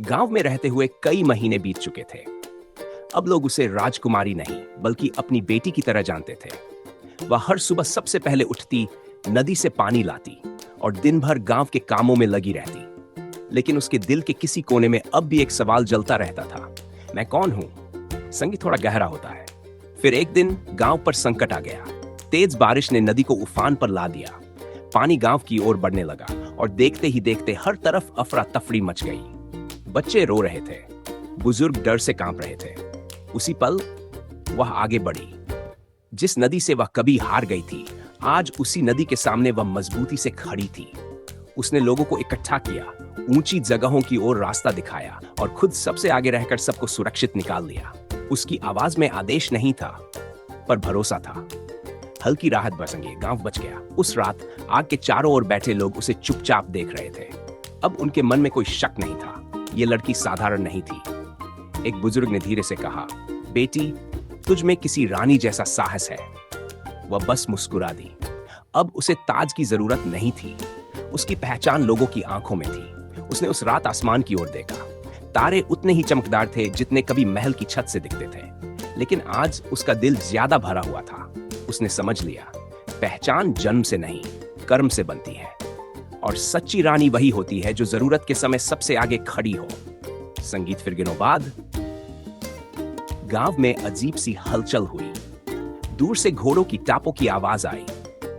गांव में रहते हुए कई महीने बीत चुके थे। अब लोग उसे राजकुमारी नहीं बल्कि अपनी बेटी की तरह जानते थे। वह हर सुबह सबसे पहले उठती, नदी से पानी लाती और दिन भर गांव के कामों में लगी रहती। लेकिन उसके दिल के किसी कोने में अब भी एक सवाल जलता रहता था, मैं कौन हूं? संगीत थोड़ा गहरा होता है। फिर एक दिन गांव पर संकट आ गया। तेज बारिश ने नदी को उफान पर ला दिया। पानी गांव की ओर बढ़ने लगा और देखते ही देखते हर तरफ अफरा तफरी मच गई। बच्चे रो रहे थे, बुजुर्ग डर से कांप रहे थे। उसी पल वह आगे बढ़ी। जिस नदी से वह कभी हार गई थी, आज उसी नदी के सामने वह मजबूती से खड़ी थी। उसने लोगों को इकट्ठा किया, ऊंची जगहों की ओर रास्ता दिखाया और खुद सबसे आगे रहकर सबको सुरक्षित निकाल लिया। उसकी आवाज में आदेश नहीं था, पर भरोसा था। हल्की राहत बरसेंगे, गांव बच गया। उस रात आग के चारों ओर बैठे लोग उसे चुपचाप देख रहे थे। अब उनके मन में कोई शक नहीं था, ये लड़की साधारण नहीं थी। एक बुजुर्ग ने धीरे से कहा, बेटी, तुझ में किसी रानी जैसा साहस है। वह बस मुस्कुरा दी। अब उसे ताज की जरूरत नहीं थी, उसकी पहचान लोगों की आंखों में थी। उसने उस रात आसमान की ओर देखा। तारे उतने ही चमकदार थे जितने कभी महल की छत से दिखते थे, लेकिन आज उसका दिल ज्यादा भरा हुआ था। उसने समझ लिया, पहचान जन्म से नहीं, कर्म से बनती है। और सच्ची रानी वही होती है जो जरूरत के समय सबसे आगे खड़ी हो। संगीत फिर दिनों बाद गांव में अजीब सी हलचल हुई। दूर से घोड़ों की टापों की आवाज आई।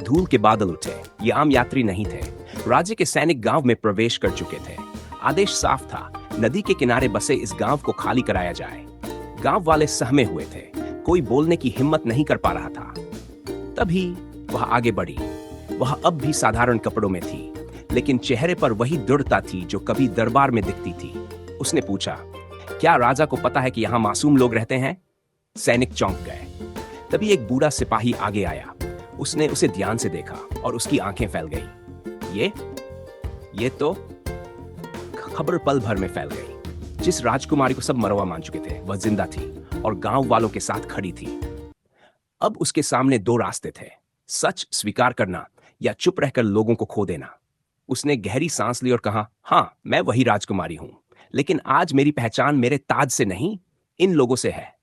धूल के बादल उठे। ये आम यात्री नहीं थे, राज्य के सैनिक गांव में प्रवेश कर चुके थे। आदेश साफ था, नदी के किनारे बसे इस गांव को खाली कराया जाए। गांव वाले सहमे हुए थे, कोई बोलने की हिम्मत नहीं कर पा रहा था। तभी वह आगे बढ़ी। वह अब भी साधारण कपड़ों में थी, लेकिन चेहरे पर वही दृढ़ता थी जो कभी दरबार में दिखती थी। उसने पूछा, क्या राजा को पता है कि यहाँ मासूम लोग रहते हैं? सैनिक चौंक गए। तभी एक बूढ़ा सिपाही आगे आया। उसने उसे ध्यान से देखा और उसकी आंखें फैल गईं। ये तो खबर पल भर में फैल गई। जिस राजकुमारी को सब मरवा मान चुके थे, वह जिंदा थी और गांव वालों के साथ खड़ी थी। अब उसके सामने दो रास्ते थे, सच स्वीकार करना या चुप रहकर लोगों को खो देना। उसने गहरी सांस ली और कहा, हाँ, मैं वही राजकुमारी हूं, लेकिन आज मेरी पहचान मेरे ताज से नहीं, इन लोगों से है।